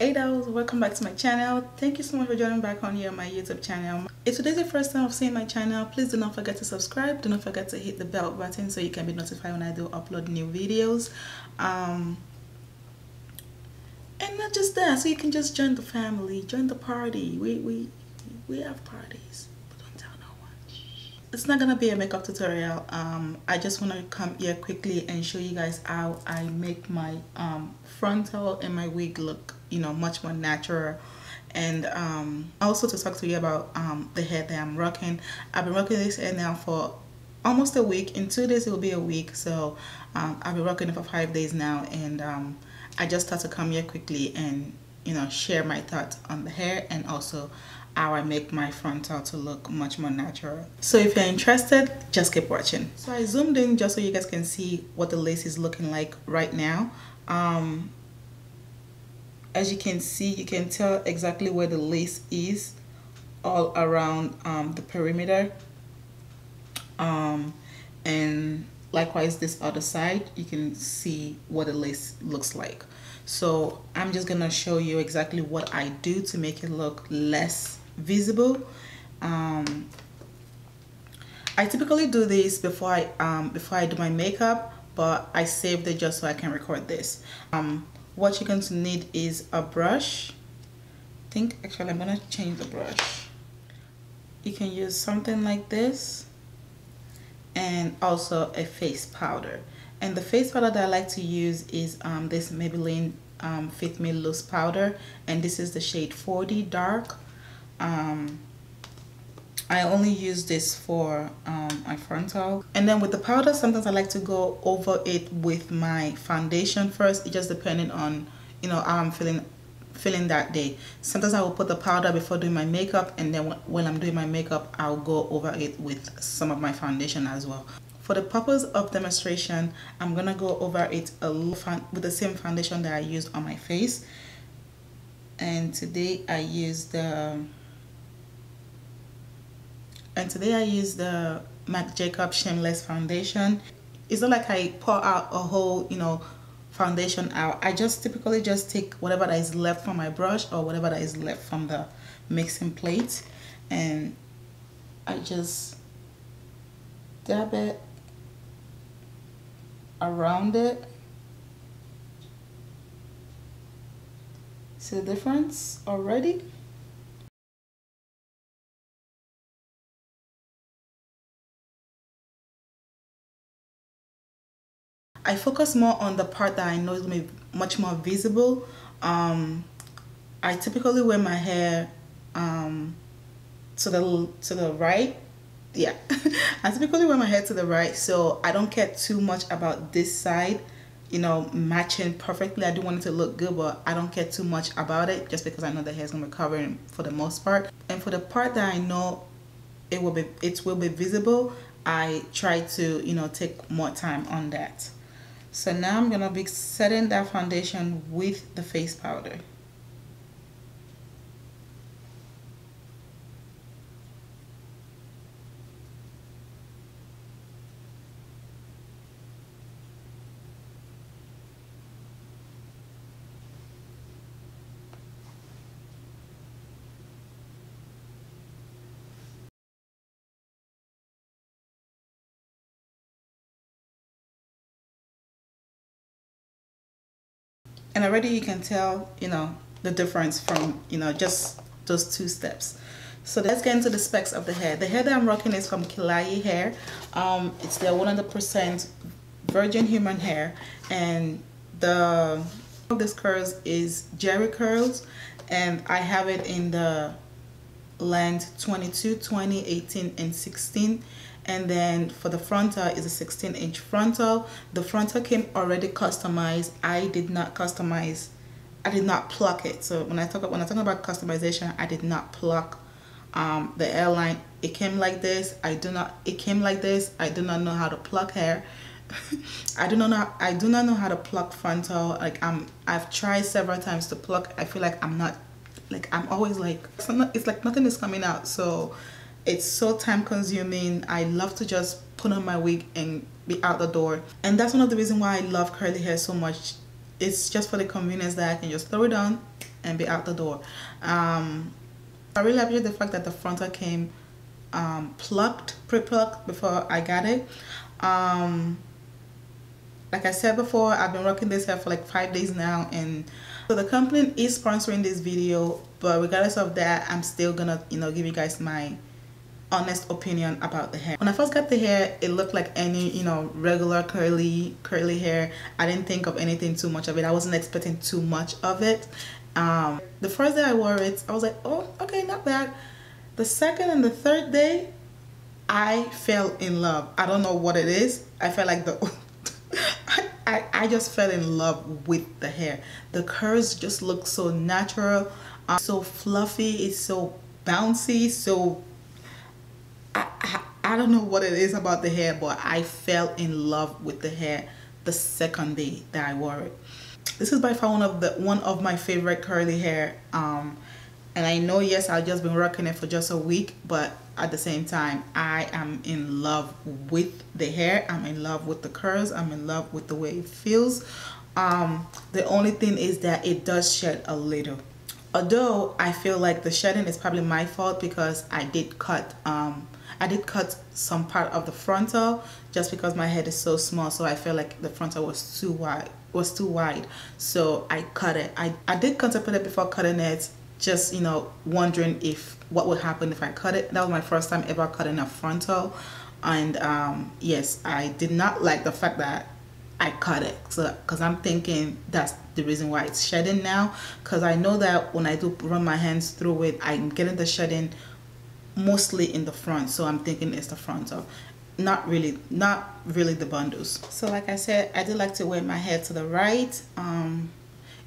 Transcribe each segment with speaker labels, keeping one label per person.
Speaker 1: Hey dolls, welcome back to my channel. Thank you so much for joining back on here on my YouTube channel. If today's your first time of seeing my channel, please do not forget to subscribe. Do not forget to hit the bell button so you can be notified when I do upload new videos. And not just that, so you can just join the family, join the party. We have parties, but don't tell no one. It's not gonna be a makeup tutorial. I just want to come here quickly and show you guys how I make my frontal and my wig look, you know, much more natural. And also to talk to you about the hair that I'm rocking. I've been rocking this hair now for almost a week. In 2 days it will be a week, so I've been rocking it for 5 days now. And I just thought to come here quickly and, you know, share my thoughts on the hair and also how I make my frontal to look much more natural. So if you're interested, just keep watching. So I zoomed in just so you guys can see what the lace is looking like right now. As you can see, you can tell exactly where the lace is all around the perimeter. And likewise this other side, you can see what the lace looks like. So I'm just gonna show you exactly what I do to make it look less visible. I typically do this before I do my makeup, but I saved it just so I can record this. What you're going to need is a brush. Actually I'm gonna change the brush. You can use something like this, and also a face powder. And the face powder that I like to use is this Maybelline Fit Me Loose powder, and this is the shade 40 dark. I only use this for my frontal. And then with the powder, sometimes I like to go over it with my foundation first. It just depending on, you know, how I'm feeling that day. Sometimes I will put the powder before doing my makeup, and then when I'm doing my makeup, I'll go over it with some of my foundation as well. For the purpose of demonstration, I'm gonna go over it a little with the same foundation that I used on my face. And today I use the MAC Jacob Shameless foundation. It's not like I pour out a whole, you know, foundation out. I just typically just take whatever that is left from my brush or whatever that is left from the mixing plate, and I just dab it around it. See the difference already? I focus more on the part that I know is going to be much more visible. I typically wear my hair to the right. Yeah, I typically wear my hair to the right, so I don't care too much about this side, you know, matching perfectly. I do want it to look good, but I don't care too much about it just because I know the hair is going to be covering for the most part. And for the part that I know it will be visible, I try to, you know, take more time on that. So now I'm gonna be setting that foundation with the face powder. And already you can tell, you know, the difference from, you know, just those 2 steps. So let's get into the specs of the hair. The hair that I'm rocking is from Klaiyi hair. It's their 100% virgin human hair, and the of this curls is Jerry curls, and I have it in the length 22, 20, 18, and 16. And then for the frontal is a 16-inch frontal. The frontal came already customized. I did not customize. I did not pluck it. So when I talk about customization, I did not pluck the hairline. It came like this. It came like this. I do not know how to pluck hair. I do not know how to pluck frontal. Like I've tried several times to pluck. I feel like I'm always like, it's like nothing is coming out. So it's so time consuming. I love to just put on my wig and be out the door. And that's one of the reasons why I love curly hair so much. It's just for the convenience that I can just throw it on, and be out the door. I really appreciate the fact that the frontal came pre-plucked before I got it. Like I said before, I've been rocking this hair for like 5 days now, and so the company is sponsoring this video, but regardless of that, I'm still gonna, you know, give you guys my honest opinion about the hair. When I first got the hair, it looked like any, you know, regular curly hair. I didn't think of anything too much of it. I wasn't expecting too much of it. The first day I wore it, I was like, oh, okay, not bad. The second and the third day, I fell in love. I don't know what it is. I felt like I just fell in love with the hair. The curls just look so natural, so fluffy, it's so bouncy, so I don't know what it is about the hair, but I fell in love with the hair the second day that I wore it. This is by far one of my favorite curly hair, and I know, yes, I've just been rocking it for just a week, but at the same time, I am in love with the hair. I'm in love with the curls. I'm in love with the way it feels. The only thing is that it does shed a little. Although I feel like the shedding is probably my fault because I did cut some part of the frontal just because my head is so small, so I feel like the frontal was too wide. So I cut it. I did contemplate it before cutting it, just, you know, wondering if what would happen if I cut it. That was my first time ever cutting a frontal, and yes, I did not like the fact that I cut it, so because I'm thinking that's the reason why it's shedding now, because I know that when I do run my hands through it, I'm getting the shedding mostly in the front, so I'm thinking it's the frontal, not really the bundles. So like I said, I do like to wear my hair to the right.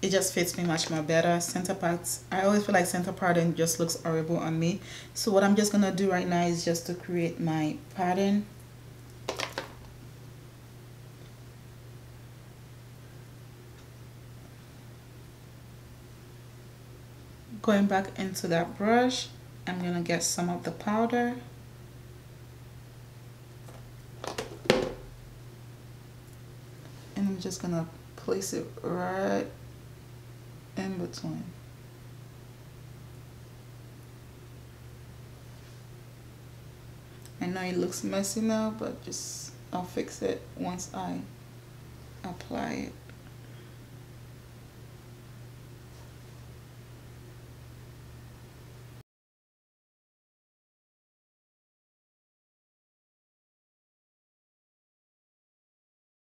Speaker 1: It just fits me much more better. Center parts, I always feel like center parting just looks horrible on me. So what I'm just gonna do right now is just to create my pattern. Going back into that brush, I'm gonna get some of the powder. And I'm just gonna place it right in between. I know it looks messy now, but just I'll fix it once I apply it.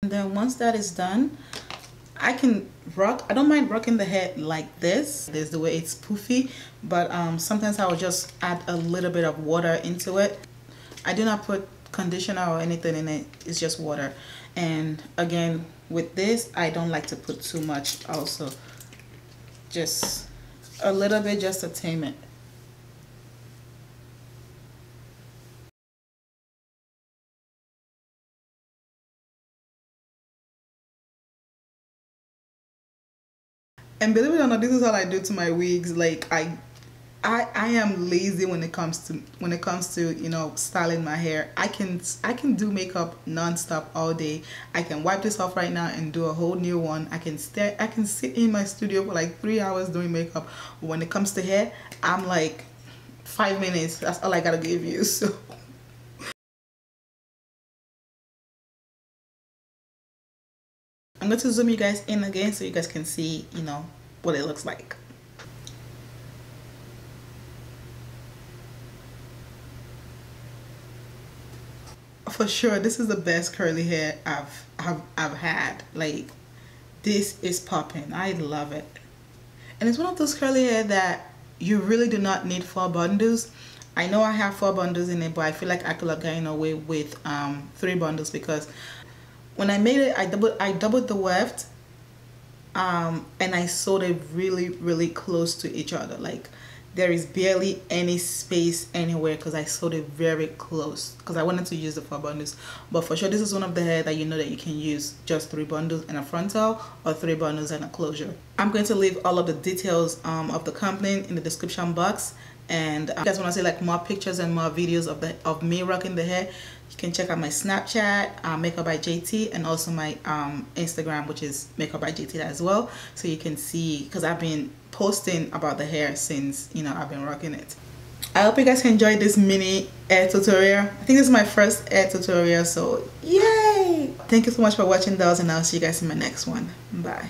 Speaker 1: And then once that is done, I can rock. I don't mind rocking the hair like this. There's the way it's poofy, but sometimes I will just add a little bit of water into it. I do not put conditioner or anything in it. It's just water. And again, with this, I don't like to put too much also. Just a little bit, just to tame it. And believe it or not, this is all I do to my wigs. Like I am lazy when it comes to you know, styling my hair. I can do makeup non-stop all day. I can wipe this off right now and do a whole new one. I can sit in my studio for like 3 hours doing makeup. But when it comes to hair, I'm like 5 minutes. That's all I gotta give you. So I'm going to zoom you guys in again so you guys can see, you know, what it looks like. For sure, this is the best curly hair I've had. Like, this is popping. I love it. And it's one of those curly hair that you really do not need 4 bundles. I know I have 4 bundles in it, but I feel like I could have gotten away with 3 bundles because when I made it, I doubled the weft, and I sewed it really close to each other. Like, there is barely any space anywhere because I sewed it very close because I wanted to use the 4 bundles. But for sure, this is one of the hair that you know that you can use just 3 bundles and a frontal, or 3 bundles and a closure. I'm going to leave all of the details of the company in the description box. And if you guys want to see like more pictures and more videos of me rocking the hair, you can check out my Snapchat, MakeupbyJayTee, and also my Instagram, which is MakeupbyJayTee as well. So you can see, because I've been posting about the hair since, you know, I've been rocking it. I hope you guys enjoyed this mini hair tutorial. I think this is my first hair tutorial, so yay! Thank you so much for watching those, and I'll see you guys in my next one. Bye.